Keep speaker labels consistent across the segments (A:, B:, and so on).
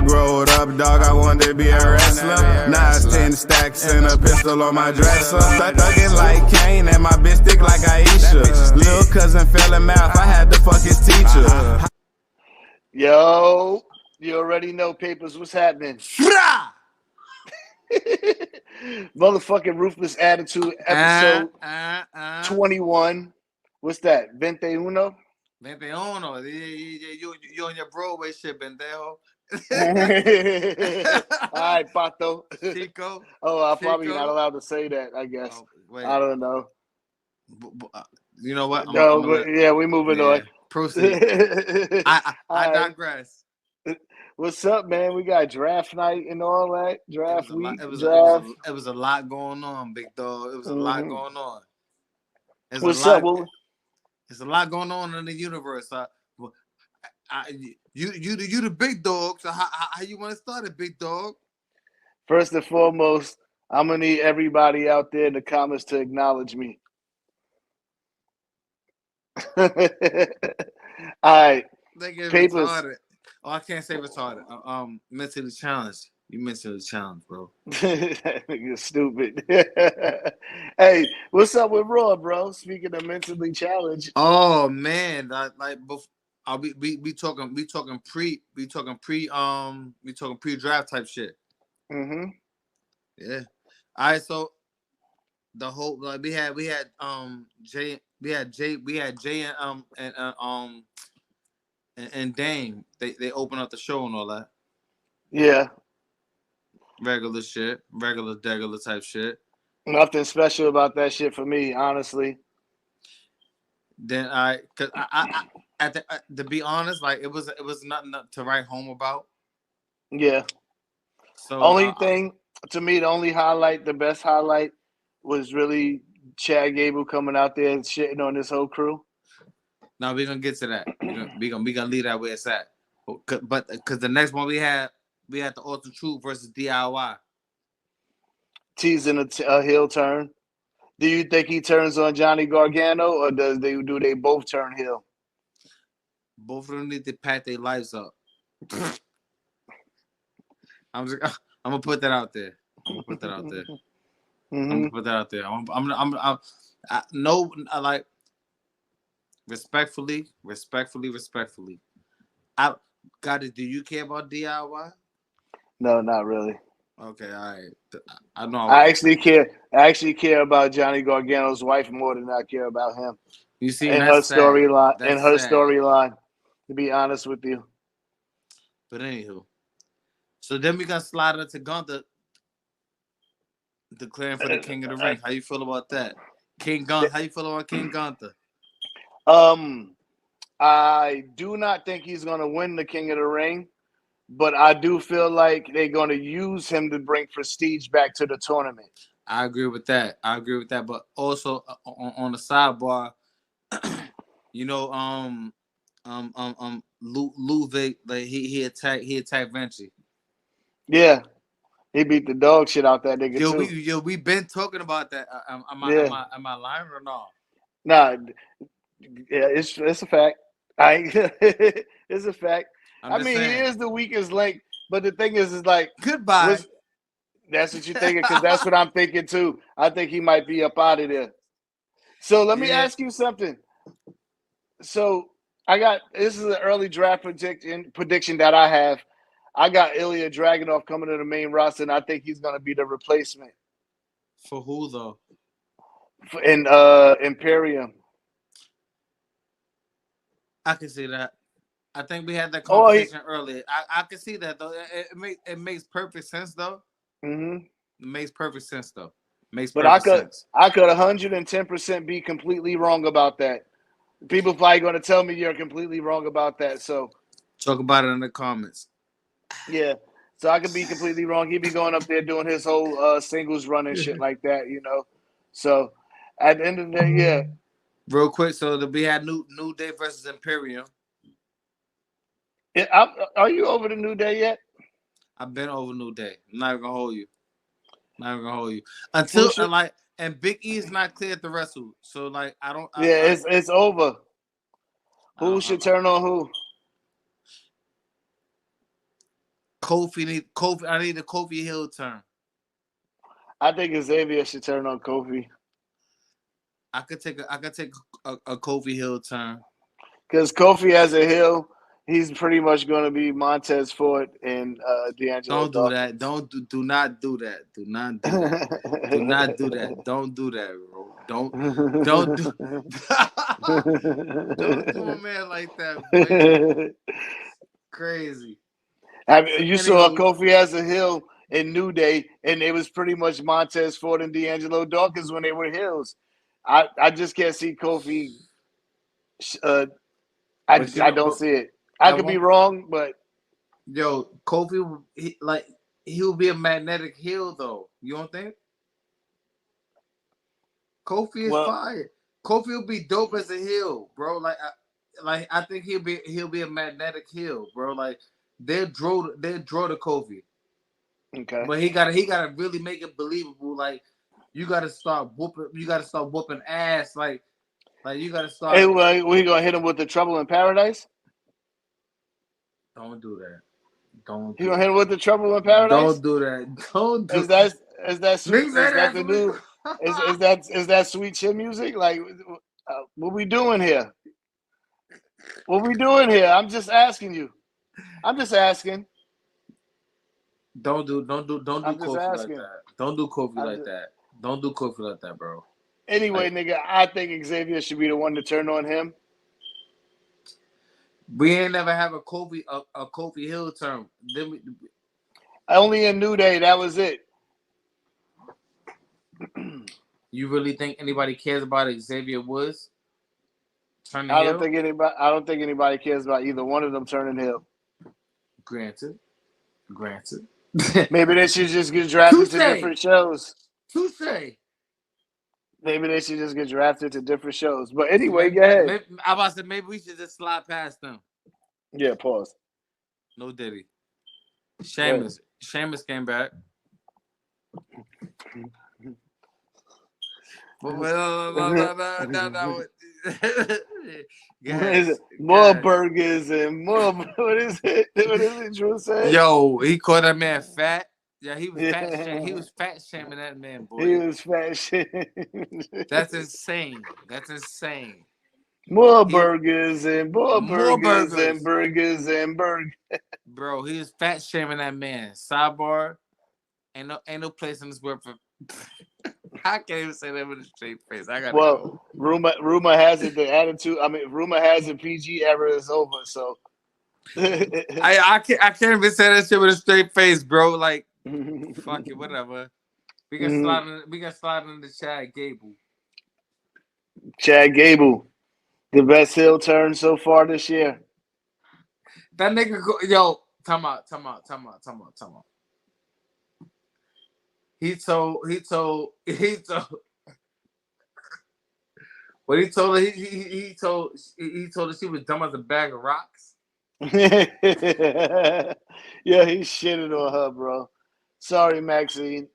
A: growed up, dog, I wanted to be a wrestler. Now it's 10 stacks and a pistol on my dresser. Thuggin' like Kane and my bitch thick like Aisha. Lil' cousin fell in math, I had to fuck his teacher.
B: Yo, you already know, Paperz, what's happening? Motherfucking Ruthless Attitude, episode 21. What's that? 21?
C: 21. You on your Broadway shit, pendejo.
B: All right, Pato.
C: Chico.
B: Oh, I'm probably not allowed to say that, I guess.
C: Oh, wait.
B: I don't know.
C: You know what?
B: We're moving on.
C: Proceed. I digress.
B: What's up, man? We got draft night and all that. Draft week.
C: It was a lot going on, big dog. It was a lot going on.
B: What's up?
C: There's a lot going on in the universe. You the big dog. So how you want to start it, big dog?
B: First and foremost, I'm gonna need everybody out there in the comments to acknowledge me. All right.
C: Paperz. Oh, I can't say retarded. Mentally challenged. You mentally challenged, bro.
B: You're stupid. Hey, what's up with Raw, bro? Speaking of mentally challenged.
C: Oh man, we talking pre-draft type shit.
B: Mm-hmm.
C: Yeah. All right. So the whole we had Jay and Dame. They open up the show and all that.
B: Yeah.
C: Regular shit, regular type shit.
B: Nothing special about that shit for me, honestly.
C: Then to be honest, like it was nothing to write home about.
B: Yeah.
C: So
B: only thing to me, the best highlight was really Chad Gable coming out there and shitting on this whole crew.
C: Now we're gonna get to that. We're gonna leave that where it's at. But because the next one we had the Ultra Truth versus DIY.
B: Teasing a heel turn. Do you think he turns on Johnny Gargano, or do they both turn heel?
C: Both of them need to pack their lives up. I'm gonna put that out there. Respectfully. Goddi, do you care about DIY?
B: No, not really.
C: Okay, all right. I know.
B: I actually care about Johnny Gargano's wife more than I care about him.
C: You see,
B: in her storyline. To be honest with you.
C: But anywho, so then we got slide into Gunther declaring for the King of the Ring. How you feel about that, King Gunther? How you feel about King Gunther?
B: I do not think he's going to win the King of the Ring, but I do feel like they're going to use him to bring prestige back to the tournament.
C: I agree with that. But also on the sidebar, you know, Ludwig, like he attacked Vinci.
B: Yeah, he beat the dog shit out that nigga too.
C: We been talking about that. Am I lying or no?
B: Nah, yeah, it's a fact. It's a fact. I mean, he is the weakest link, but the thing is like
C: goodbye.
B: That's what you're thinking, because that's what I'm thinking too. I think he might be up out of there. So let me ask you something. So this is an early draft prediction that I have. I got Ilya Dragunov coming to the main roster, and I think he's going to be the replacement.
C: For who though?
B: In Imperium.
C: I can see that. I think we had that conversation earlier. I can see that though. It makes perfect sense though.
B: Mm-hmm.
C: It makes perfect sense though.
B: But I could 110% be completely wrong about that. People probably going to tell me you're completely wrong about that. So
C: talk about it in the comments.
B: Yeah. So I could be completely wrong. He'd be going up there doing his whole singles run and shit like that, you know. So at the end of the day, yeah.
C: Real quick, so we had New Day versus Imperium.
B: Are you over the New Day yet?
C: I've been over New Day. I'm not gonna hold you. Until and Big E's not cleared to wrestle. So like
B: it's over. Who should turn on who?
C: Kofi. I need a Kofi heel turn.
B: I think Xavier should turn on Kofi.
C: I could take a Kofi heel turn.
B: Because Kofi as a heel, he's pretty much going to be Montez Ford and D'Angelo
C: Don't do
B: Dawkins.
C: that. Do not do that. Do not do that. Do not do that. Don't do that, bro. Don't do don't do a man like that, boy. Crazy.
B: You saw Kofi as a heel in New Day, and it was pretty much Montez Ford and D'Angelo Dawkins when they were heels. I just can't see Kofi. I don't see it. I could be wrong, but
C: Kofi, he'll be a magnetic heel though. You don't think? Kofi is fire. Kofi will be dope as a heel, bro. I think he'll be a magnetic heel, bro. Like they'll draw the Kofi.
B: Okay.
C: But he gotta really make it believable. Like you gotta start whooping ass. Like you gotta start.
B: Hey, we gonna hit him with the Trouble in Paradise?
C: Don't do that. Don't.
B: You gonna hit him with the Trouble in Paradise?
C: Don't do that. Don't do.
B: Is that sweet? Is that the new? Is that sweet chin music? Like, what we doing here? What we doing here? I'm just asking you. I'm just asking.
C: Don't do Kofi like that. Don't do Kofi like that. Don't do Kofi like that, bro.
B: Anyway, nigga, I think Xavier should be the one to turn on him.
C: We ain't never have a Kofi heel turn.
B: Only in New Day, that was it.
C: You really think anybody cares about Xavier Woods turning
B: I
C: heel?
B: I don't think anybody cares about either one of them turning heel.
C: Granted.
B: Maybe they should just get drafted to different shows.
C: Touché.
B: Maybe they should just get drafted to different shows. But anyway, go ahead.
C: I'm about to say maybe we should just slide past them.
B: Yeah, pause.
C: No Diddy. Sheamus came back.
B: More burgers and more. What is it? Drew said?
C: Yo, he called that man fat. Yeah, he was fat. He was fat shaming that man, boy.
B: He was fat shaming.
C: That's insane.
B: More burgers and more burgers and burgers and burgers.
C: Bro, he was fat shaming that man. Sidebar, ain't no place in this world for. I can't even say that with a straight face.
B: Rumor has it the attitude. Rumor has it PG era is over. So
C: I can't even say that shit with a straight face, bro. Like, fuck it, whatever. We can slide in the Chad Gable.
B: Chad Gable, the best heel turn so far this year.
C: That nigga, time out. He told what he told her she was dumb as a bag of rocks.
B: Yeah, he shitted on her, bro. Sorry, Maxine.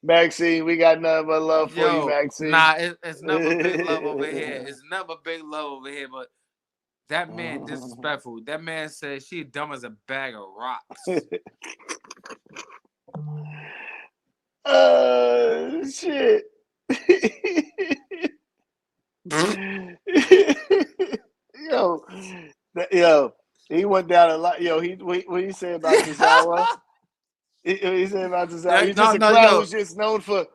B: Maxine, we got nothing but love for you, Maxine.
C: Nah, it's never big love over here. It's never big love over here, but that man disrespectful. That man said she dumb as a bag of rocks.
B: Shit. Yo, he went down a lot. Yo, what he said about Tozawa? He said about Tozawa. He's just a crowd who's just known for.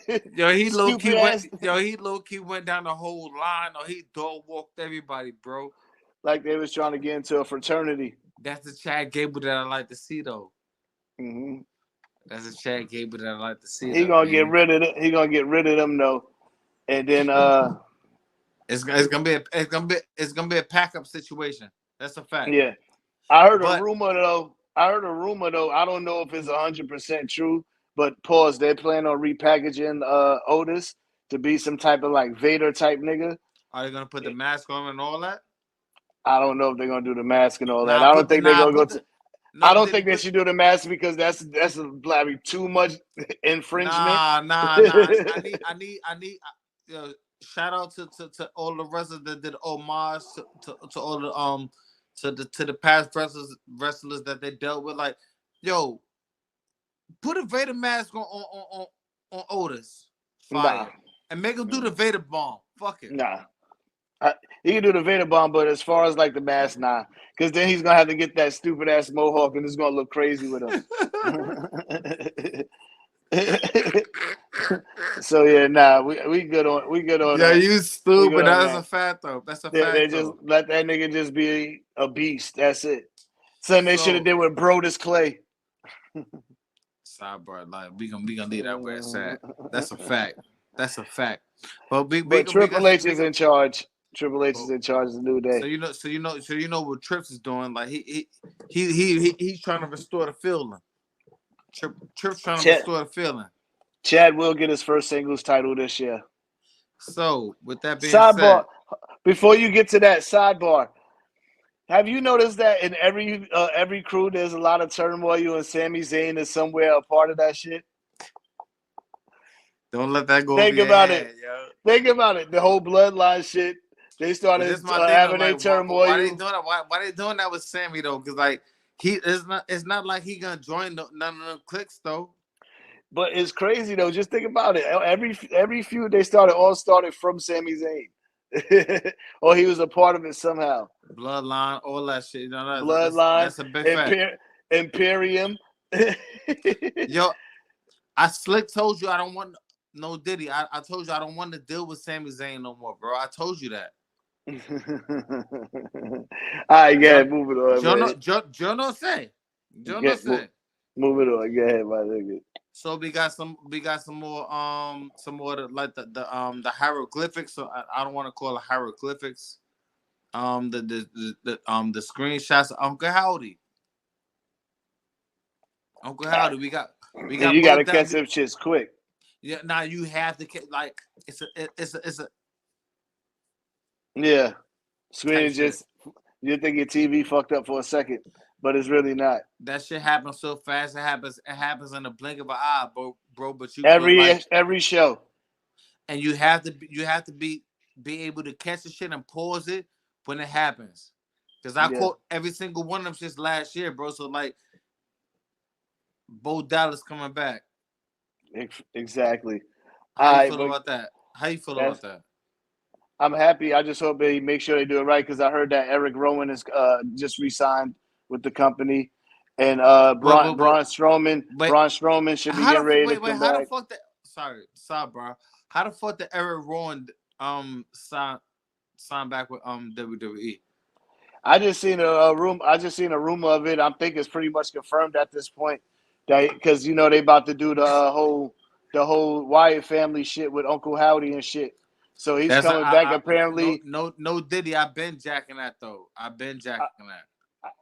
C: He low key went down the whole line, or he dog walked everybody, bro.
B: Like they was trying to get into a fraternity.
C: That's the Chad Gable that I like to see, though.
B: Mm-hmm.
C: That's a Chad Gable that I like to see.
B: He gonna get rid of it. He gonna get rid of them though, and then
C: it's gonna be a pack up situation. That's a fact.
B: Yeah, I heard a rumor though. I don't know if it's 100% true, but pause. They're planning on repackaging Otis to be some type of like Vader type nigga.
C: Are they gonna put the mask on and all that?
B: I don't know if they're gonna do the mask and all that. I don't think they're gonna go to. I don't think they should do the mask because that's too much infringement.
C: Nah. I need. Shout out to all the rest of that did homage to all the to the past wrestlers that they dealt with. Like, yo, put a Vader mask on Otis, fire, and make him do the Vader bomb. Fuck it.
B: Nah. He can do the Vader bomb, but as far as like the mask, nah. Because then he's gonna have to get that stupid ass mohawk, and it's gonna look crazy with him. So yeah, nah, we good on
C: Yeah,
B: that.
C: you stupid. That's a fact though. That's a fact.
B: They just let that nigga just be a beast. That's it. Something they should have did with Brodus Clay.
C: Sidebar, like we gonna leave that where it's at. That's a fact. That's a fact. But
B: Triple H is in charge. Triple H is in charge of the New Day.
C: So you know what Trips is doing. Like he's trying to restore the feeling. Trips trying to restore the feeling.
B: Chad will get his first singles title this year.
C: So with that being
B: said,
C: before
B: you get to that sidebar, have you noticed that in every crew there's a lot of turmoil and Sami Zayn is somewhere a part of that shit?
C: Don't let that go.
B: Think about it. Yo. Think about it. The whole bloodline shit. They started having a turmoil.
C: Why they doing that? Why they doing that with Sammy though? Because like it's not like he gonna join none of them cliques though.
B: But it's crazy though. Just think about it. Every feud they started from Sami Zayn, or he was a part of it somehow.
C: Bloodline, all that shit. You know,
B: Bloodline.
C: That's a big fact.
B: Imperium.
C: Yo, I slick told you I don't want no Diddy. I told you I don't want to deal with Sami Zayn no more, bro. I told you that.
B: All right, yeah, move it on.
C: Joe no say. Move
B: it on. Go ahead, my nigga.
C: So we got some more like the hieroglyphics. So I don't want to call it hieroglyphics. The screenshots of Uncle Howdy. We got.
B: You gotta catch them shits quick.
C: Yeah, now you have to like it's a.
B: Yeah, screen just you think your TV fucked up for a second, but it's really not.
C: That shit happens so fast. It happens in the blink of an eye, bro. But you
B: every show,
C: and you have to be able to catch the shit and pause it when it happens. Because I caught every single one of them since last year, bro. So like, Bo Dallas coming back.
B: Exactly.
C: How you feel about that?
B: I'm happy. I just hope they make sure they do it right because I heard that Eric Rowan is just re-signed with the company, and Braun Strowman should be getting ready to come back.
C: How the fuck sorry, bro. How the fuck did Eric Rowan sign back with WWE?
B: I just seen a rumor of it. I think it's pretty much confirmed at this point. Because you know they about to do the whole Wyatt family shit with Uncle Howdy and shit. So he's coming back apparently.
C: No Diddy. I've been jacking that though. I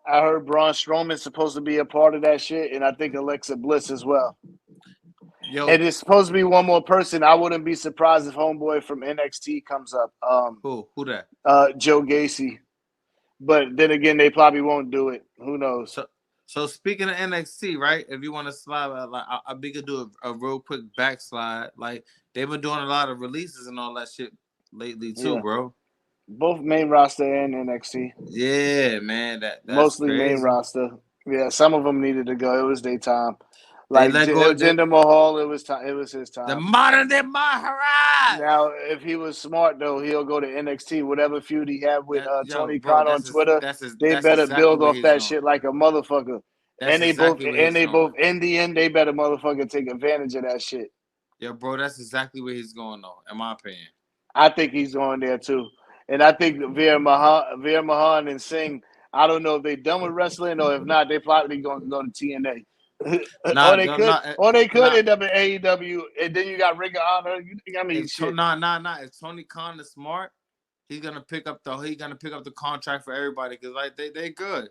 B: heard Braun Strowman's supposed to be a part of that shit, and I think Alexa Bliss as well.
C: Yo,
B: and it's supposed to be one more person. I wouldn't be surprised if homeboy from NXT comes up.
C: Who that?
B: Joe Gacy. But then again, they probably won't do it. Who knows?
C: So speaking of NXT, right? If you want to slide, like I be could do a real quick backslide. Like they've been doing a lot of releases and all that shit lately too, bro.
B: Both main roster and NXT.
C: Yeah, man. That's
B: mostly
C: crazy.
B: Main roster. Yeah, some of them needed to go. It was their time. Like Jinder Mahal, it was his time.
C: The modern day Maharaj.
B: Now, if he was smart though, he'll go to NXT. Whatever feud he had with Tony Khan on Twitter, they better build off that shit like a motherfucker. And they both Indian. They better motherfucker take advantage of that shit.
C: Yeah, bro, that's exactly where he's going though, in my opinion.
B: I think he's going there too, and I think Veer Mahan and Singh. I don't know if they done with wrestling or if not, they probably going to go to TNA. Or they could end up in AEW, and then you got Ring of Honor. You think I mean shit?
C: If Tony Khan is smart, he's gonna pick up the contract for everybody because like they good.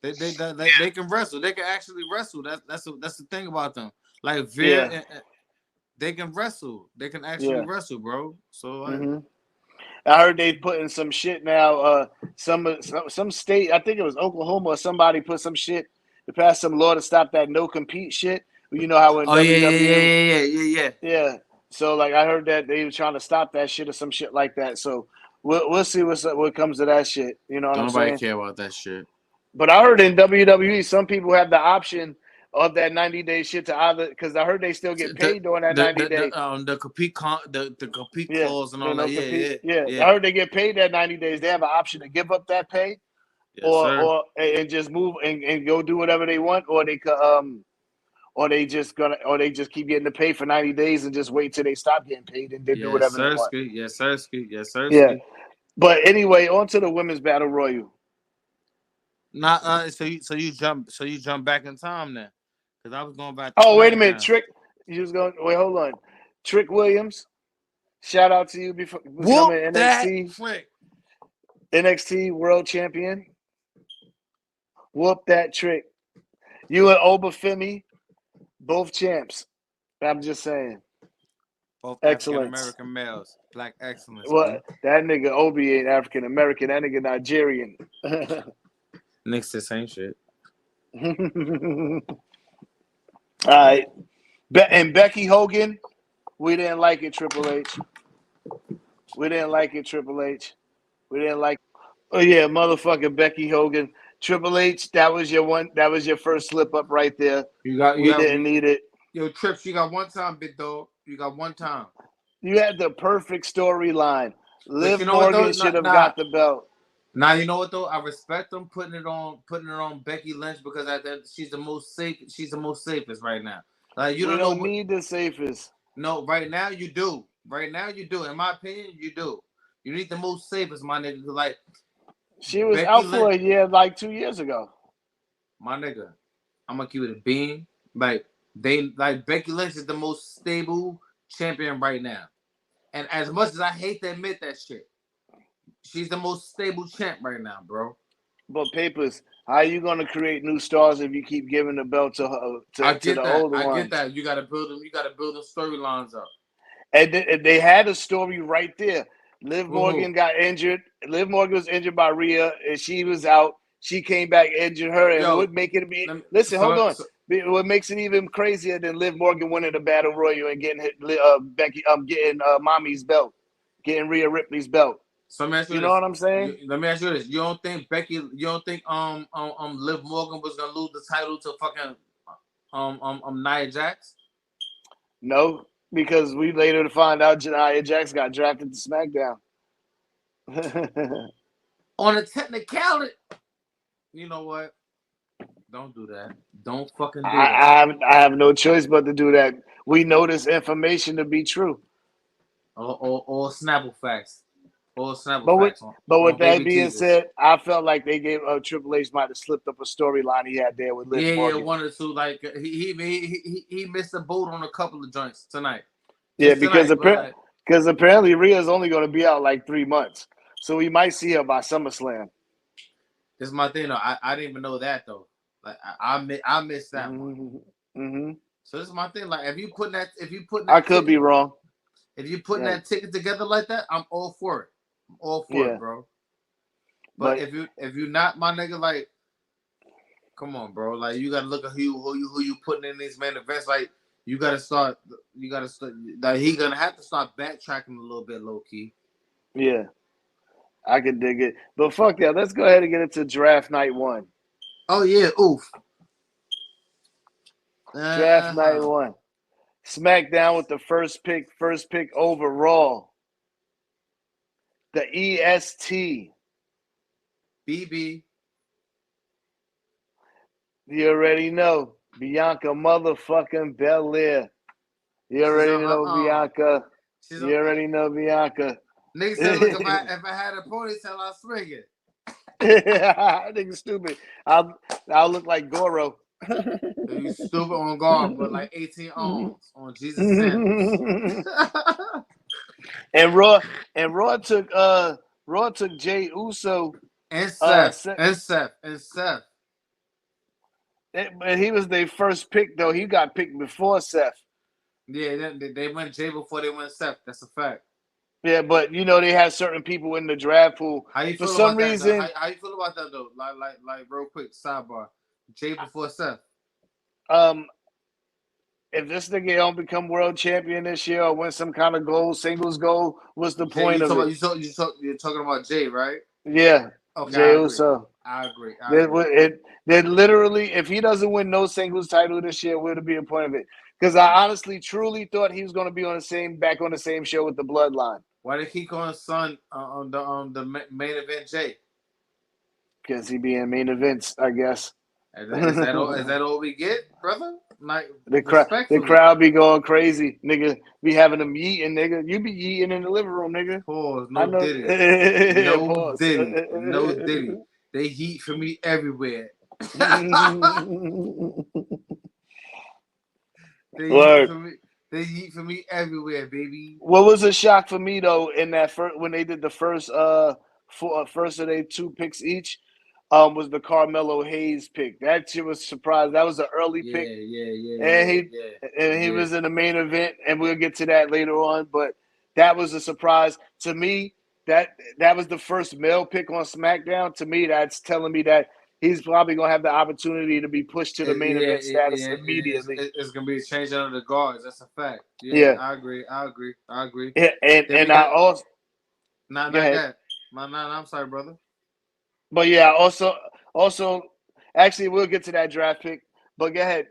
C: They can wrestle. They can actually wrestle. That's the thing about them. Like Veer, they can wrestle. They can actually wrestle, bro. So like.
B: I heard they putting some shit now. Some state, I think it was Oklahoma or somebody put some shit to pass some law to stop that no compete shit. You know how in WWE, yeah. So like I heard that they were trying to stop that shit or some shit like that. So We'll see what comes of that shit. You know what I'm
C: Nobody
B: saying?
C: care about that shit.
B: But I heard in WWE, some people have the option of that 90-day shit to either, because I heard they still get paid during that 90 days.
C: The compete clause and all that.
B: I heard they get paid that 90 days. They have an option to give up that pay, or just move and go do whatever they want, or they could or they just keep getting the pay for 90 days and just wait till they stop getting paid and then do whatever they want.
C: Yes, sir.
B: Yeah. But anyway, on to the women's battle royal.
C: So you jump back in time then, because I was going back.
B: Oh, wait a minute, Trick. You was going. Wait, hold on. Trick Williams. Shout out to you before becoming NXT World Champion. Whoop that Trick. You and Obafemi, both champs. I'm just saying.
C: Both
B: excellent
C: African American males, black excellence.
B: Well, that nigga Obi ain't African American. That nigga Nigerian.
C: Next to the same shit.
B: All right. And Becky Hogan, we didn't like it, Triple H. We didn't like it, Triple H. We didn't like. Oh yeah, motherfucking Becky Hogan. Triple H, that was your one. That was your first slip up right there. We didn't need it.
C: Yo, Trips, you got one time, big dog. You got one time.
B: You had the perfect storyline. Liv Morgan should have got the belt.
C: Now you know what though? I respect them putting it on Becky Lynch because she's the most safe. She's the most safest right now. Like you don't
B: need the safest.
C: No, right now you do. Right now you do. In my opinion, you do. You need the most safest, my nigga. Like
B: she was Becky out for a year, like 2 years ago.
C: My nigga, I'm gonna keep it a bean. Like Becky Lynch is the most stable champion right now. And as much as I hate to admit that shit, she's the most stable champ right now, bro.
B: But Paperz, how are you gonna create new stars if you keep giving the belt to the older ones?
C: I get that. You gotta build them. You gotta build the storylines up.
B: And they had a story right there. Liv Morgan got injured. Liv Morgan was injured by Rhea, and she was out. She came back, injured her, and would make it be. Listen, hold on. What makes it even crazier than Liv Morgan winning the battle royal and getting getting Mommy's belt, getting Rhea Ripley's belt.
C: So
B: you know what I'm saying?
C: Let me ask you this: you don't think Liv Morgan was gonna lose the title to fucking Nia Jax?
B: No, because we later find out Nia Jax got drafted to SmackDown.
C: On a technicality, you know what? Don't do that. Don't fucking do that.
B: I have no choice but to do that. We know this information to be true.
C: Or Snapple facts. Or Snapple facts.
B: But with that being said, I felt like they gave Triple H might have slipped up a storyline he had there with Liv Morgan.
C: Yeah, one or two. Like he missed a boat on a couple of joints tonight.
B: Because apparently Rhea's only going to be out like 3 months, so we might see her by SummerSlam.
C: This is my thing though. I didn't even know that though. Like I missed that one.
B: Mm-hmm.
C: So this is my thing. Like if you putting that,
B: I could be wrong.
C: If you putting that ticket together like that, I'm all for it. I'm all for it, bro. But if you not my nigga, like, come on, bro. Like you gotta look at who you putting in these main events. Like you gotta start. Like he gonna have to start backtracking a little bit, low key.
B: Yeah, I can dig it. But fuck that. Let's go ahead and get into draft night 1.
C: Oh yeah, oof.
B: Draft night 1. SmackDown with the first pick overall. The EST.
C: BB.
B: You already know. Bianca motherfucking Belair. You already know Bianca. You already know Bianca.
C: Nigga said, look, if I had a ponytail, I'll swing it.
B: I think it's stupid. I'll look like Goro.
C: You stupid on guard, but like 18 arms on Jesus sandals.
B: And Raw took Jey Uso
C: and Seth.
B: But he was their first pick though. He got picked before Seth.
C: Yeah, they went Jey before they went Seth. That's a fact.
B: Yeah, but you know they had certain people in the draft pool.
C: How you feel
B: for some
C: about
B: reason?
C: That, how you feel about that though? Like real quick sidebar. Jey before Seth.
B: if this nigga don't become world champion this year or win some kind of gold, singles gold, what's the point of it?
C: You're talking about Jay, right?
B: Yeah,
C: Okay,
B: Jey Uso.
C: I agree.
B: They literally, if he doesn't win no singles title this year, what would be the point of it? Because I honestly, truly thought he was going to be on the same show with the Bloodline.
C: Why did he call his son on the main event, Jay?
B: Because he be in main events, I guess.
C: Is that all we get, brother? Like
B: the crowd be going crazy, nigga. Be having them yeeting, nigga. You be yeeting in the living room, nigga.
C: Pause. No Diddy. No Diddy. No Diddy. They heat for me everywhere. They heat for me everywhere, baby.
B: What was a shock for me though in that when they did the first first of their 2 picks each, was the Carmelo Hayes pick. That shit was surprised. That was an early pick. And he was in the main event, and we'll get to that later on. But that was a surprise to me. That was the first male pick on SmackDown. To me, that's telling me that he's probably gonna have the opportunity to be pushed to the main event status immediately.
C: It's gonna be a change under the guards. That's a fact. Yeah. I agree.
B: Yeah, and I also
C: not that. I'm sorry, brother.
B: But yeah, also, actually, we'll get to that draft pick. But go ahead.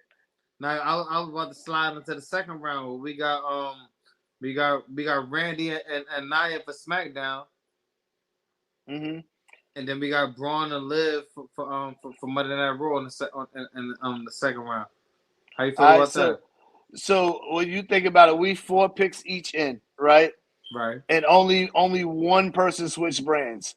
C: Now I was about to slide into the second round. We got Randy and Nia for SmackDown.
B: Mm-hmm.
C: And then we got Braun and Liv for Monday Night Raw in the second round. How you feel about that?
B: So when you think about it, we 4 picks each in, right?
C: Right.
B: And only one person switched brands.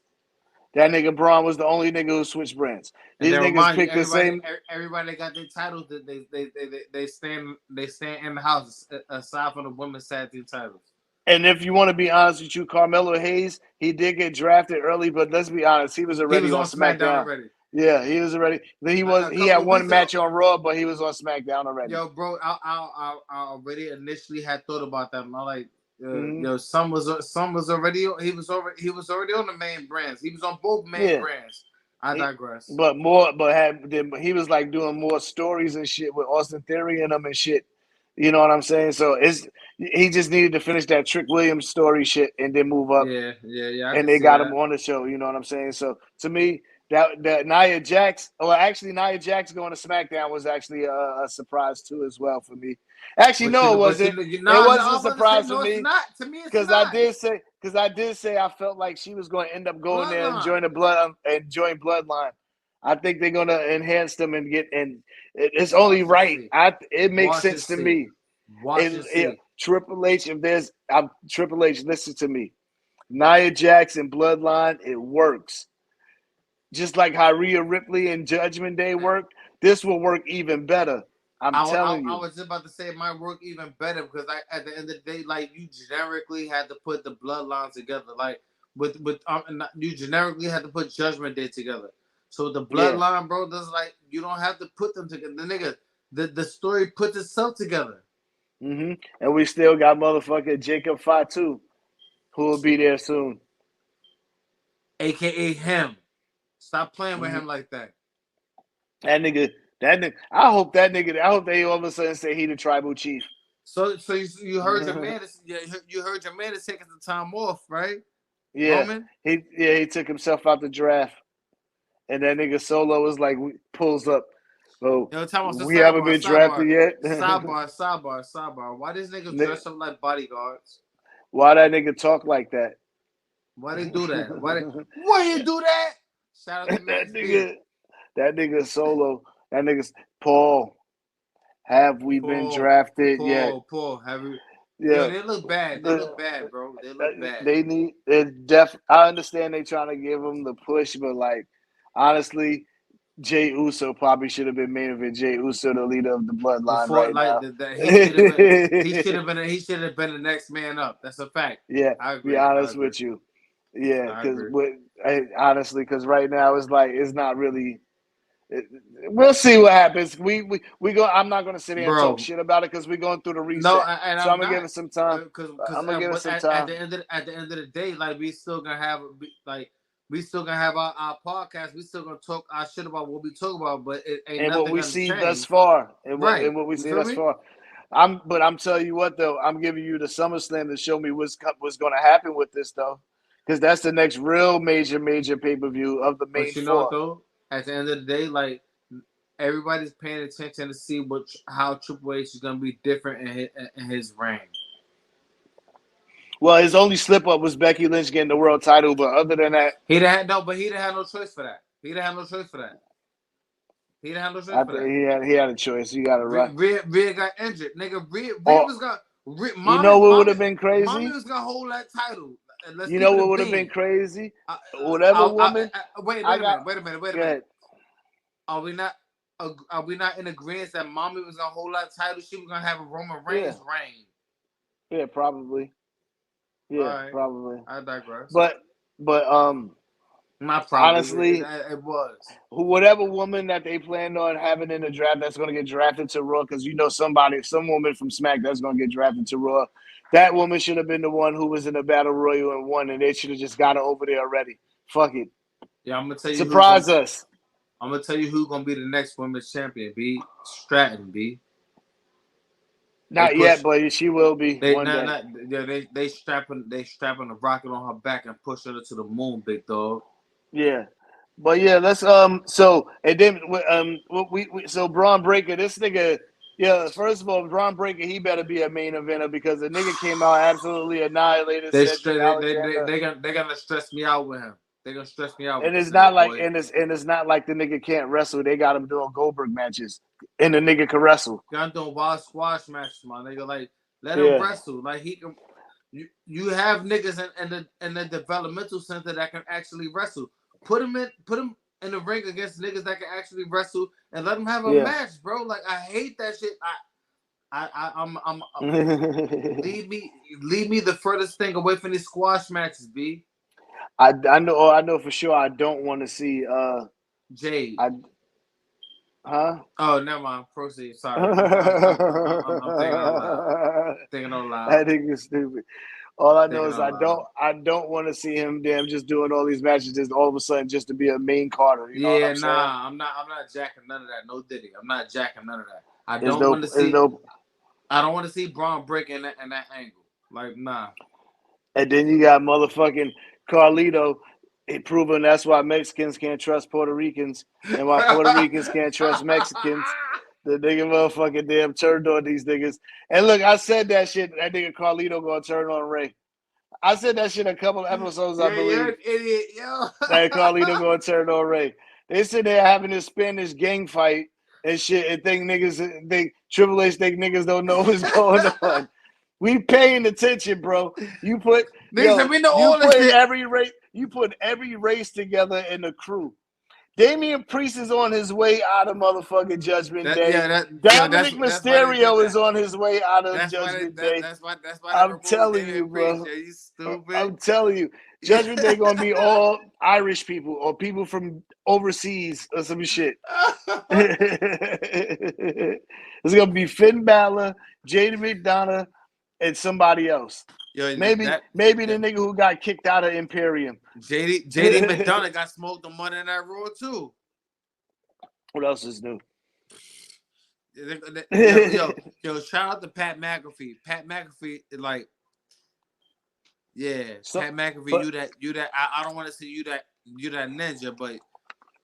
B: That nigga Braun was the only nigga who switched brands. These niggas picked the same.
C: Everybody that got their titles, they stand in the house aside from the women's tag team titles.
B: And if you want to be honest with you, Carmelo Hayes, he did get drafted early, but let's be honest, he was already on SmackDown already. Yeah, he was already. He had one match on Raw, but he was on SmackDown already.
C: Yo, bro, I already initially had thought about that. I'm like, yo, some was already. He was already on the main brands. He was on both main brands. I digress.
B: But he was like doing more stories and shit with Austin Theory in them and shit. You know what I'm saying? So he just needed to finish that Trick Williams story shit and then move up.
C: Yeah.
B: And they got him on the show. You know what I'm saying? So to me, that Nia Jax, Nia Jax going to SmackDown was actually a surprise too as well for me. Actually, no, it wasn't. It wasn't a surprise for me.
C: To me,
B: because I did say I felt like she was going to end up going there and join Bloodline. I think they're going to enhance them and it's only right. It makes sense to me. Triple H, Triple H, listen to me. Nia Jax and Bloodline, it works. Just like how Rhea Ripley and Judgment Day worked, this will work even better. I'm telling you.
C: I was just about to say it might work even better because at the end of the day, like you generically had to put the Bloodline together. Like you generically had to put Judgment Day together. So the Bloodline, bro, does like you don't have to put them together. The story puts itself together.
B: Mm-hmm. And we still got motherfucking Jacob Fatu, who will be there soon,
C: AKA him. Stop playing with him like that.
B: That nigga. I hope they all of a sudden say he the tribal chief.
C: So you heard your man. You heard your man is taking the time off, right?
B: Yeah.
C: Roman?
B: He took himself out the draft, and that nigga Solo was like pulls up. So we haven't been drafted yet.
C: Sidebar. Why this nigga dress up like bodyguards?
B: Why that nigga talk like that?
C: Why they do that? Why you do that? Shout out to
B: that nigga Solo. That nigga's Paul. Have we been drafted yet?
C: Paul, have we?
B: Yeah,
C: yo, they look bad. They look bad, bro. They look
B: bad. I understand they trying to give them the push, but like honestly, Jey Uso probably should have been main event. Jey Uso, the leader of the Bloodline,
C: he should have been the next man up. That's a fact.
B: Yeah, I agree. Be honest with you. Yeah, because right now it's like it's not really. We'll see what happens. We go. I'm not gonna sit here and talk shit about it because we're going through the reset.
C: No,
B: so I'm gonna give it some time. I'm gonna give it some time.
C: At the end of the day, like we still gonna have our podcast. We still gonna talk our shit about what we talk about, but it ain't
B: and
C: nothing
B: what we
C: gonna
B: see
C: change.
B: thus far, and what we see thus far. But I'm telling you what though, I'm giving you the SummerSlam to show me what's going to happen with this though, because that's the next real major pay-per-view of the main
C: But you know
B: four.
C: what though? At the end of the day, like everybody's paying attention to see how Triple H is gonna be different in his reign.
B: Well, his only slip up was Becky Lynch getting the world title, but other than that,
C: he didn't have no choice for that. He didn't have no choice for that.
B: I think he had a choice. You got to right.
C: Rhea got injured, nigga. Rhea was gonna.
B: You know what would have been crazy?
C: Mommy was gonna hold that title.
B: You know what would have been crazy? Whatever woman.
C: Wait a minute. Are we not in agreement that Mommy was gonna hold that title? She was gonna have a Roman Reigns reign.
B: Yeah, probably. Yeah,
C: right.
B: probably.
C: I digress.
B: But
C: not probably.
B: Honestly,
C: it was.
B: Whatever woman that they planned on having in the draft that's going to get drafted to Raw, because some woman from Smack that's going to get drafted to Raw, that woman should have been the one who was in the Battle Royal and won, and they should have just got her over there already. Fuck it.
C: Yeah, I'm gonna tell you.
B: Surprise us.
C: I'm gonna tell you who's gonna be the next women's champion. B. Stratton. B.
B: Not yet, but she will be.
C: They strapping the rocket on her back and push her to the moon, big dog.
B: Yeah, but yeah, let's So and then so Braun Breaker, this nigga. Yeah, first of all, Braun Breaker, he better be a main eventer because the nigga came out absolutely annihilated.
C: They're gonna stress me out with him. They're gonna stress me out.
B: And it's not like it's not like the nigga can't wrestle. They got him doing Goldberg matches, and the nigga can wrestle.
C: Got him doing wild squash matches, my nigga. Like let him wrestle. Like he can. You have niggas in the developmental center that can actually wrestle. Put him in the ring against niggas that can actually wrestle and let them have a match, bro. Like I hate that shit. I'm leave me the furthest thing away from these squash matches, B.
B: I know for sure I don't want to see
C: Jade.
B: Huh?
C: Oh, never mind. Proceed. Sorry. I'm thinking out loud.
B: That nigga's stupid. All I know is I don't want to see him just doing all these matches just all of a sudden just to be a main Carter. You know what I'm saying?
C: I'm not jacking none of that. No Diddy. I'm not jacking none of that. I don't want to see Braun break in that angle. Like nah.
B: And then you got motherfucking Carlito proving that's why Mexicans can't trust Puerto Ricans and why Puerto Ricans can't trust Mexicans. The nigga motherfucking damn turned on these niggas. And look, I said that shit. That nigga Carlito gonna turn on Ray. I said that shit a couple of episodes, I believe.
C: You're an idiot, yo.
B: That Carlito gonna turn on Ray. They sit there having this Spanish gang fight and shit and think Triple H think niggas don't know what's going on. We paying attention, bro. You put every race together in the crew. Damian Priest is on his way out of motherfucking Judgment Day. Dominic Mysterio is on his way out of Judgment Day.
C: That's why
B: I'm telling you, bro.
C: You stupid.
B: I'm telling you. Judgment Day gonna be all Irish people or people from overseas or some shit. It's gonna be Finn Balor, JD McDonough, and somebody else.
C: Yo,
B: maybe the nigga who got kicked out of Imperium.
C: JD McDonough got smoked on Monday Night Raw too.
B: What else is new?
C: Yo, shout out to Pat McAfee. Pat McAfee is like, Pat McAfee. You that. I don't want to say you that ninja, but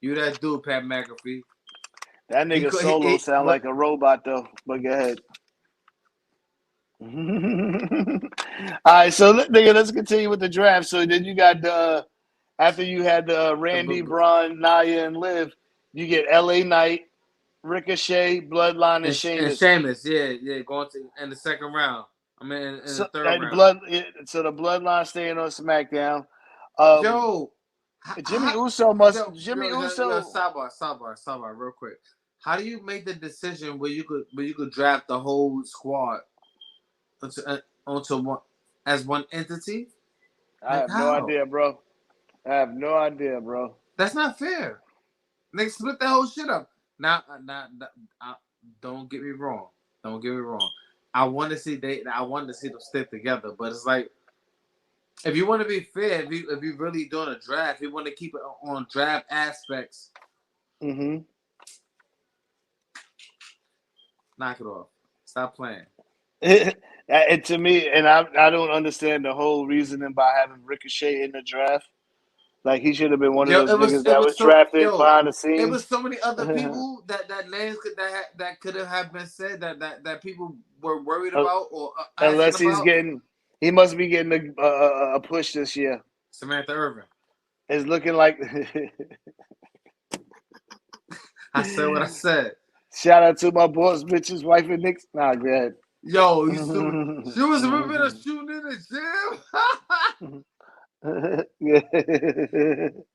C: you that dude, Pat McAfee.
B: That nigga Solo sound like a robot though. But go ahead. All right, so nigga, let's continue with the draft. So then you got after you had Randy, Braun, Nia, and Liv, you get LA Knight, Ricochet, Bloodline, and Sheamus.
C: And Sheamus, yeah, going to in the second round. I mean, in the third round.
B: So the Bloodline staying on SmackDown. Jimmy Uso.
C: Sidebar, real quick. How do you make the decision where you could draft the whole squad onto one as one entity?
B: I have no idea, bro.
C: That's not fair. They split the whole shit up. Now, don't get me wrong. I want to see them stick together, but it's like if you want to be fair, if you really doing a draft, you want to keep it on draft aspects.
B: Mm-hmm.
C: Knock it off. Stop playing.
B: And to me, and I don't understand the whole reasoning by having Ricochet in the draft. Like he should have been one of
C: Yo,
B: those niggas that was drafted behind the scenes.
C: It was so many other people that names that could have been said that people were worried about or
B: unless
C: he's
B: getting, he must be getting a push this year.
C: Samantha Irvin.
B: It's looking like.
C: I said what I said.
B: Shout out to my boss, bitch's wife and Nick's. Nah, go ahead.
C: Yo, she was ripping a shooting in the gym.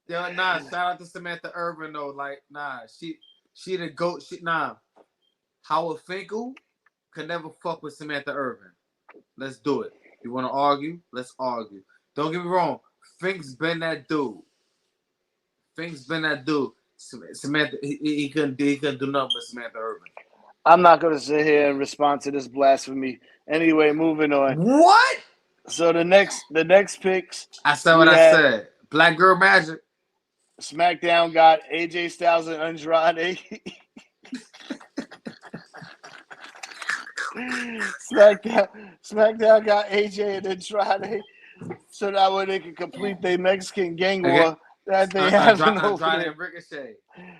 C: Yo, nah, shout out to Samantha Irvin though. Like, nah, she the GOAT. Howard Finkel could never fuck with Samantha Irvin. Let's do it. You want to argue? Let's argue. Don't get me wrong. Fink's been that dude. Samantha, he couldn't do nothing with Samantha Irvin.
B: I'm not gonna sit here and respond to this blasphemy. Anyway, moving on.
C: What?
B: So the next picks.
C: I said what I said. Black Girl Magic.
B: SmackDown got AJ Styles and Andrade. SmackDown got AJ and Andrade, so that way they can complete their Mexican gang war that they have over there.
C: Ricochet.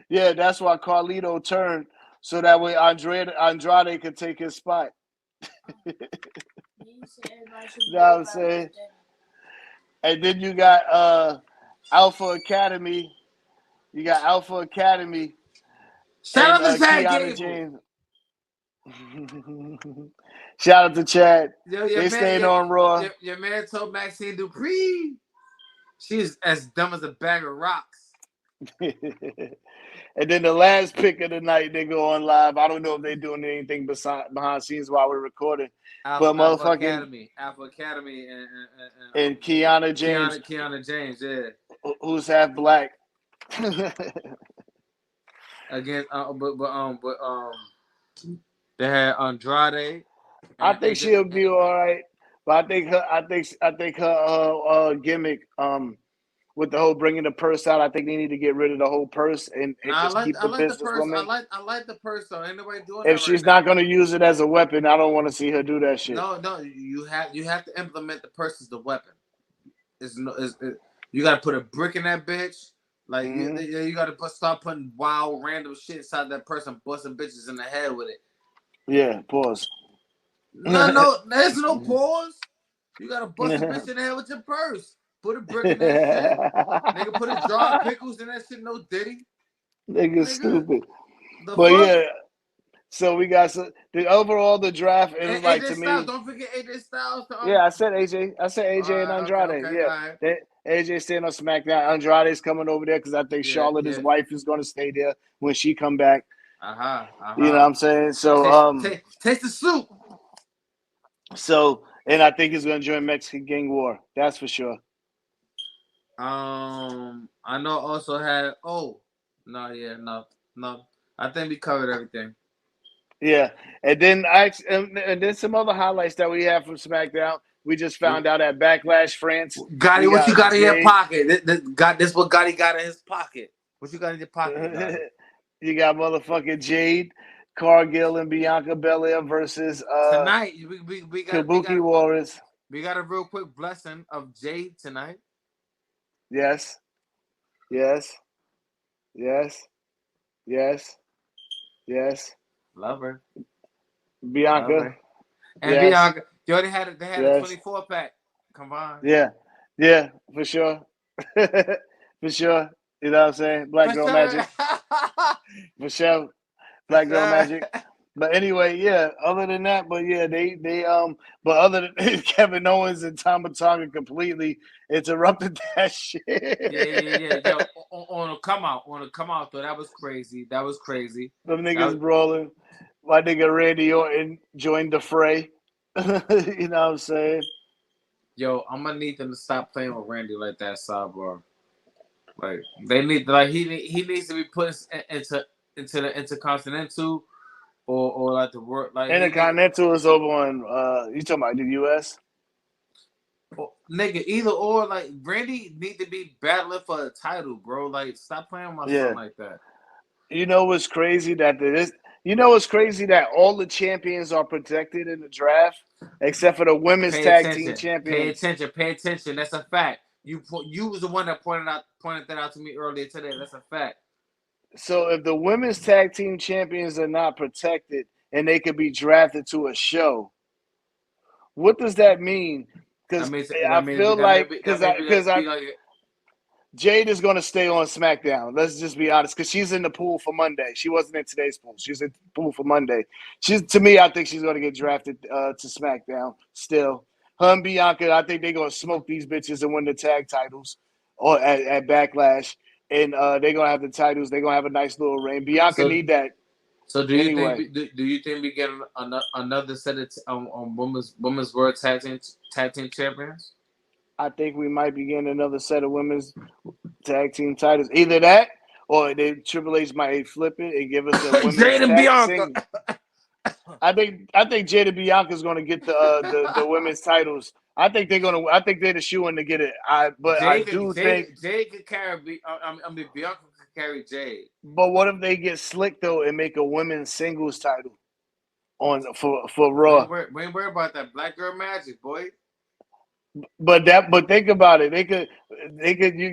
B: Yeah, that's why Carlito turned, so that way Andrade could take his spot. You know what I'm saying? And then you got Alpha Academy. You got Alpha Academy.
C: Shout out to Chad Gable.
B: Shout out to Chad.
C: They
B: staying on Raw.
C: Your man told Maxine Dupree she's as dumb as a bag of rocks.
B: And then the last pick of the night, they go on live. I don't know if they're doing anything behind scenes while we're recording. Alpha Academy and Kiana James.
C: Kiana James, yeah.
B: Who's half black.
C: Again, they had Andrade.
B: I think she'll be all right, but I think her gimmick with the whole bringing the purse out. I think they need to get rid of the whole purse and just keep the businesswoman.
C: I like the purse though. Ain't nobody doing
B: if she's not going to use it as a weapon, I don't want to see her do that shit.
C: No, you have to implement the purse as the weapon. You got to put a brick in that bitch. Like you got to start putting wild random shit inside that person, busting bitches in the head with it.
B: Yeah, pause.
C: No, there's no pause. You got to bust a bitch in the head with your purse. Put a brick in that shit. Nigga, put a jar of pickles in that shit. No Diddy.
B: Nigga stupid. Yeah. So we got the overall the draft is like
C: AJ
B: to
C: Styles,
B: me.
C: Don't forget AJ Styles.
B: Yeah, I said AJ. I said AJ and Andrade.
C: Okay,
B: yeah, right. AJ staying on SmackDown. Andrade's coming over there because I think Charlotte, his wife, is going to stay there when she come back. You know what I'm saying? So
C: taste the soup.
B: So and I think he's going to join Mexican Gang War. That's for sure.
C: I know also had no. I think we covered everything.
B: Yeah, and then some other highlights that we have from SmackDown. We just found out at Backlash France.
C: Gotti, what you got in your pocket? This what Gotti got in his pocket. What you got in your pocket?
B: You got motherfucking Jade, Cargill, and Bianca Belair versus
C: tonight. We got
B: Kabuki Warriors.
C: We got a real quick blessing of Jade tonight.
B: Yes.
C: Love her.
B: Bianca.
C: Love her. And Bianca. They had a 24-pack. Come on.
B: Yeah, for sure. For sure. You know what I'm saying? Black Girl Magic. For sure. Black Girl Magic. But anyway, yeah, other than that, but yeah, but other than Kevin Owens and Tama Tonga completely interrupted that shit.
C: Yeah. Yo, on a come out though, that was crazy.
B: Them niggas brawling. My nigga Randy Orton joined the fray. You know what I'm saying?
C: Yo, I'm gonna need them to stop playing with Randy like that, sidebar. Like they need, he needs to be put into the Intercontinental. Or like the world, like
B: Intercontinental is over on you talking about the US?
C: Nigga, either or, like Randy need to be battling for a title, bro. Like, stop playing my son like that.
B: You know what's crazy that You know what's crazy? That all the champions are protected in the draft, except for the women's tag team champions.
C: Pay attention. That's a fact. You was the one that pointed that out to me earlier today. That's a fact.
B: So if the women's tag team champions are not protected and they could be drafted to a show, what does that mean? Because I feel like Jade is going to stay on SmackDown. Let's just be honest, because she's in the pool for Monday. She wasn't in today's pool. She's in the pool for Monday. To me, I think she's going to get drafted to SmackDown still. Her and Bianca, I think they're going to smoke these bitches and win the tag titles or at Backlash. And they're going to have the titles. They're going to have a nice little reign. Bianca need that.
C: So do you think we get another set of women's world tag team champions?
B: I think we might be getting another set of women's tag team titles. Either that, or Triple H might flip it and give us a women's
C: Jade and Bianca.
B: I think Jade and Bianca is going to get the women's titles. I think they're the shoe in to get it. Jade could carry.
C: Bianca could carry Jade.
B: But what if they get slick though and make a women's singles title for Raw?
C: We ain't worried about that Black Girl Magic, boy.
B: But think about it.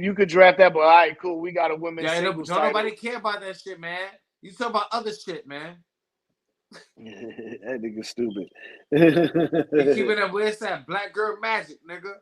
B: You could draft that. But all right, cool. We got a women's singles title.
C: Nobody care about that shit, man. You talk about other shit, man.
B: That nigga stupid.
C: You keeping that where's that Black Girl Magic, nigga?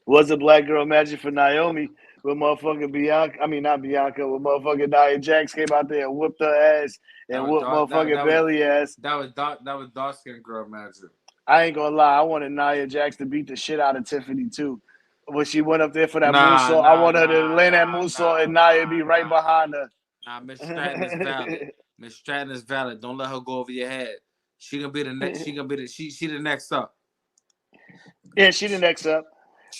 B: Was a Black Girl Magic for Naomi with motherfucking Bianca? I mean, not Bianca. With motherfucking Nia Jax came out there and whooped her ass and whooped motherfucking Bailey ass.
C: That was dark skin girl magic.
B: I ain't gonna lie. I wanted Nia Jax to beat the shit out of Tiffany too. When she went up there for that moonsault, I want her to land that moonsault and Nia be right behind her.
C: Nah, Miss Stratton is valid. Miss Stratton is valid. Don't let her go over your head. She gonna be the next. She the next up.
B: Yeah, she the next up.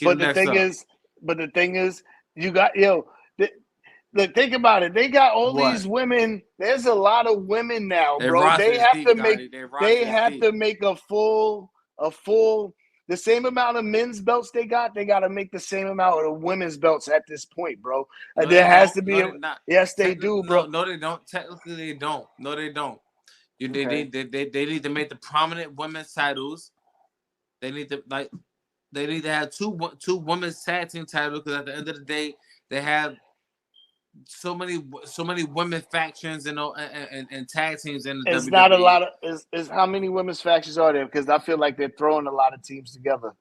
B: But the thing is, you got think about it. They got all these women. There's a lot of women now, bro. They have to make a full the same amount of men's belts they got. They got to make the same amount of women's belts at this point, bro. No, there has to be. Yes, they do, bro.
C: No, they don't. Technically, they don't. No, they don't. They need to make the prominent women's titles. They need to have two women's tag team titles because at the end of the day, they have so many women factions and tag teams in the
B: it's
C: WWE.
B: Not a lot of is how many women's factions are there? Because I feel like they're throwing a lot of teams together.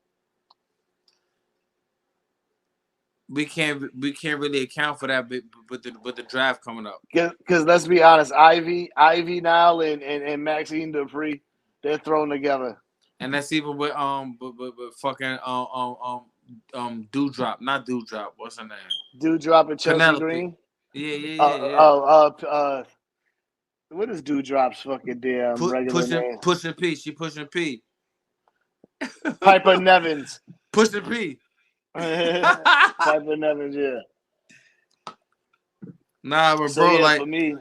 C: We can't really account for that with the draft coming up.
B: Because let's be honest, Ivy now and Maxine Dupree, they're thrown together.
C: And that's even with fucking Dewdrop, not Dewdrop. What's her name?
B: Dewdrop and Chelsea
C: Penelope.
B: Green.
C: Yeah.
B: What is Dewdrop's fucking damn regular name?
C: Pushing P. She pushing P.
B: Piper Nevins.
C: Pushing P.
B: Piper Nevins, yeah.
C: Nah, but bro, like
B: for me,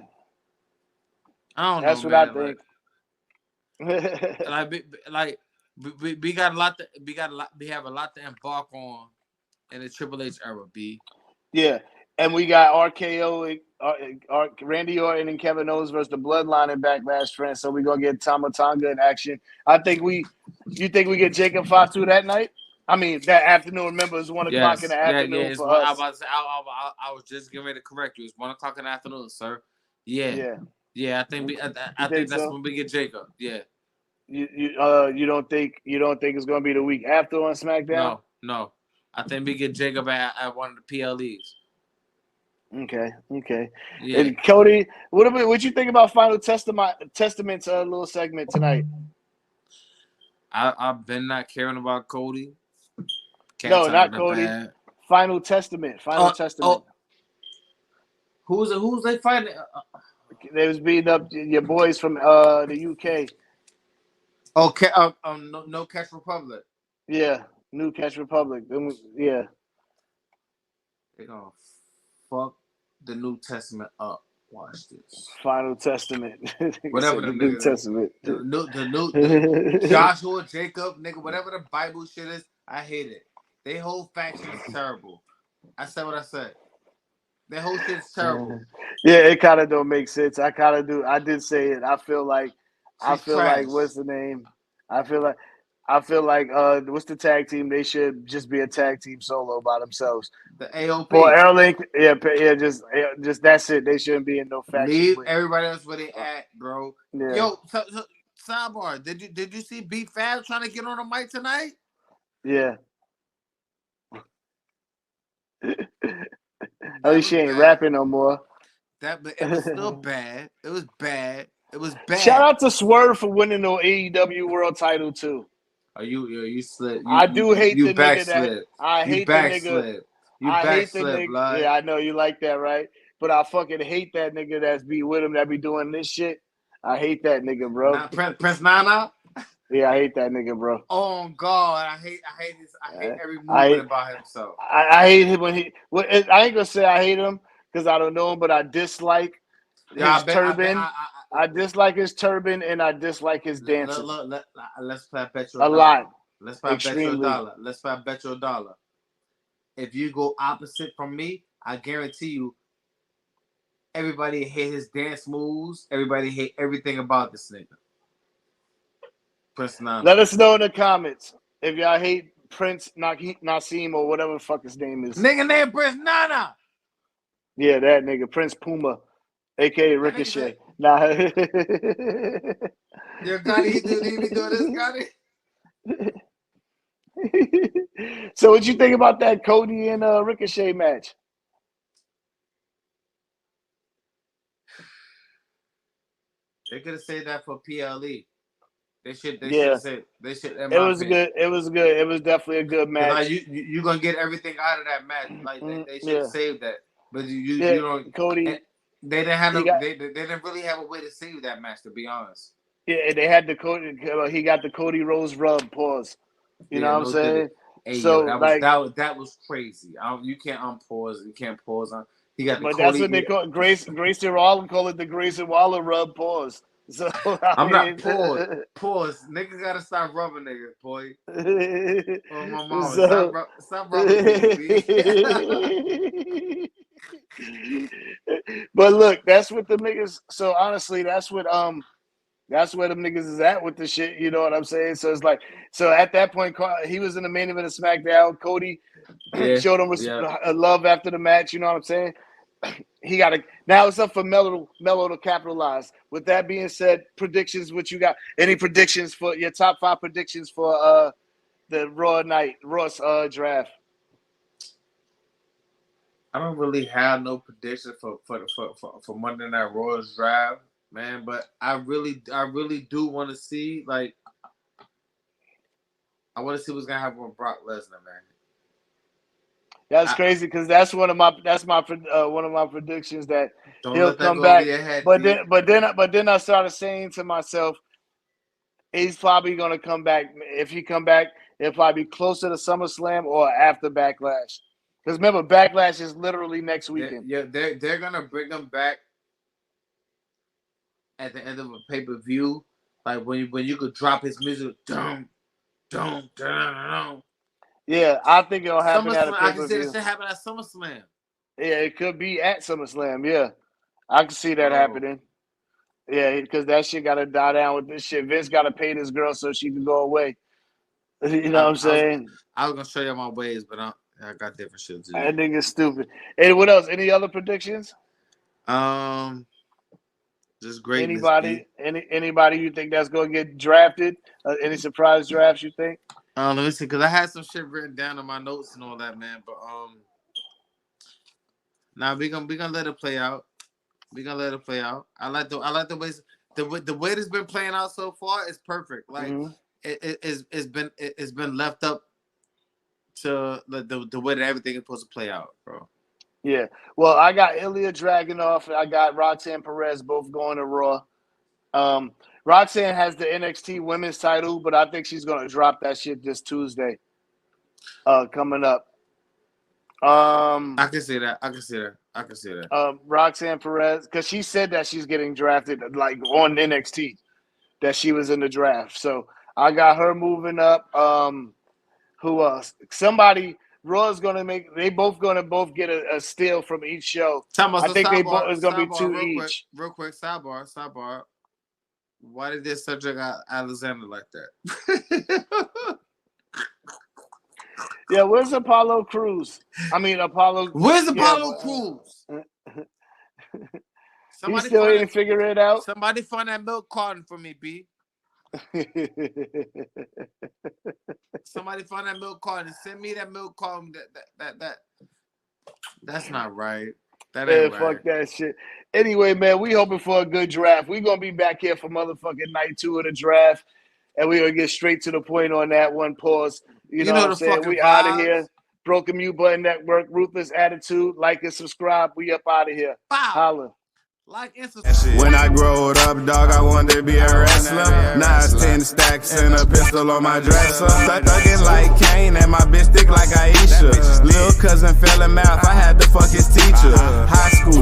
C: I don't know.
B: That's what I think.
C: We got a lot. We have a lot to embark on in the Triple H era. B.
B: Yeah, and we got RKO, Randy Orton and Kevin Owens versus the Bloodline in Backlash, friends. So we're gonna get Tama Tonga in action. You think we get Jacob Fatu that night? I mean, that afternoon. Remember, it's 1 o'clock in the afternoon for us.
C: I was just getting ready to correct you. It's 1 o'clock in the afternoon, sir. Yeah. I think that's when we get Jacob. Yeah.
B: You don't think it's gonna be the week after on SmackDown?
C: No. I think we get Jacob at one of the PLEs.
B: Okay.
C: Yeah.
B: And Cody, what you think about Final Testament's little segment tonight?
C: I've been not caring about Cody.
B: No, not Cody.
C: Bad.
B: Final Testament. Testament.
C: Who's they fighting?
B: They was beating up your boys from the UK.
C: Okay. No Catch Republic.
B: Yeah, New Catch Republic. Yeah.
C: They're gonna fuck the New Testament up. Watch this.
B: Final Testament.
C: Whatever the
B: New Testament.
C: The new Joshua, Jacob, nigga, whatever the Bible shit is, I hate it. They whole faction is terrible. I said what I said. That whole shit's terrible.
B: Yeah, it kind of don't make sense. I kind of do. I did say it. I feel like
C: Trash.
B: what's the name? I feel like what's the tag team? They should just be a tag team solo by themselves.
C: The AOP.
B: For Airlink, just that's it. They shouldn't be in no faction.
C: Leave everybody else where they at, bro.
B: Yeah.
C: Yo, sidebar. Did you see B Fab trying to get on the mic tonight?
B: Yeah. At least she ain't rapping no more.
C: But it was still bad. It was bad. It was bad.
B: Shout out to Swerve for winning the AEW World Title too.
C: Oh, you slid.
B: I do hate the nigga
C: that.
B: I hate the nigga.
C: I hate the nigga. Blood.
B: Yeah, I know you like that, right? But I fucking hate that nigga that's be with him that be doing this shit. I hate that nigga, bro.
C: Prince Nana.
B: Yeah, I hate that nigga, bro.
C: Oh God, I hate every movement about himself.
B: I hate him when he. Well, I ain't gonna say I hate him because I don't know him, but I dislike his turban. I dislike his turban and I dislike his dancing.
C: Let's play bet you
B: a lot.
C: Let's play bet you $1. Let's play bet you $1. If you go opposite from me, I guarantee you, everybody hate his dance moves. Everybody hate everything about this nigga. Prince Nana.
B: Let us know in the comments if y'all hate Prince Nassim or whatever the fuck his name is.
C: Nigga named Prince Nana.
B: Yeah, that nigga, Prince Puma, aka Ricochet. Nah.
C: Yo, Goddi, he be doing this, Goddi.
B: So what you think about that Cody and Ricochet match?
C: They could have said that for PLE. They should say.
B: It was good. It was good. It was definitely a good match.
C: Like, you gonna get everything out of that match. Like they should save that. But you don't.
B: Cody.
C: They didn't have they didn't really have a way to save that match, to be honest.
B: Yeah, they had the Cody. He got the Cody Rose rub. Pause. You know what I'm saying?
C: Hey,
B: so
C: that was crazy. You can't unpause. You can't pause on. He got the
B: but
C: Cody,
B: that's what they call Grayson Waller call it, the Grayson Waller rub. Pause. So
C: I'm not pause. Niggas gotta stop rubbing niggas, boy. Oh my mom, stop rubbing niggas.
B: But look, that's what the niggas. So honestly, that's where them niggas is at with the shit. You know what I'm saying? So it's like, so at that point, he was in the main event of SmackDown. Cody showed him love after the match. You know what I'm saying? Now it's up for Mello to capitalize. With that being said, predictions. What you got? Any predictions for your top 5 predictions for the Raw's draft?
C: I don't really have no prediction for Monday Night Raw's draft, man. But I really do want to see, like, I want to see what's gonna happen with Brock Lesnar, man.
B: That's crazy because that's one of my predictions that he'll come back. But then I started saying to myself, he's probably gonna come back. If he come back, it'll probably be closer to SummerSlam or after Backlash. Because remember, Backlash is literally next weekend.
C: Yeah, they're gonna bring him back at the end of a pay-per-view, like when you could drop his music, dum.
B: Yeah, I think it'll happen at a pay-per-view.
C: I can see this shit happen at SummerSlam.
B: Yeah, it could be at SummerSlam. Yeah, I can see that happening. Yeah, because that shit got to die down with this shit. Vince got to pay this girl so she can go away. You know what I'm saying?
C: I was gonna show you my ways, but I got different shit to do.
B: That nigga's stupid. Hey, what else? Any other predictions?
C: Just great.
B: Anybody you think that's gonna get drafted? Any surprise drafts you think?
C: Let me see, because I had some shit written down in my notes and all that, man. But now we gonna let it play out. We gonna let it play out. I like the way the way it's been playing out so far is perfect. Like it's been left up to the way that everything is supposed to play out, bro.
B: Yeah. Well, I got Ilya Dragunov and I got Roxanne Perez both going to Raw. Roxanne has the NXT women's title, but I think she's gonna drop that shit this Tuesday. Coming up.
C: I can see that.
B: Roxanne Perez, because she said that she's getting drafted like on NXT, that she was in the draft. So I got her moving up. Who else? Somebody Raw's gonna make. They both get a steal from each show.
C: I
B: think they both is gonna be 2 each.
C: Real quick, sidebar. Why did they subject Alexander like that?
B: Yeah, where's Apollo Crews?
C: Where's Apollo Crews?
B: He still ain't figure it out.
C: Somebody find that milk carton for me, B. Somebody find that milk carton and send me that milk carton. That's not right. That ain't right.
B: Fuck that shit. Anyway, man, we hoping for a good draft. We gonna be back here for motherfucking night 2 of the draft, and we gonna get straight to the point on that one. Pause. You know what I'm saying? We out of here. Broken Mute Button Network, Ruthless Attitude. Like and subscribe. We up out of here. Holla.
C: Like and subscribe.
A: When I growed up, dog, I wanted to be a wrestler. Now it's 10 stacks and a pistol on my dresser. Thuggin' like Kane and my bitch thick like Aisha. Lil' cousin fell in mouth, I had to fuck his teacher. High school.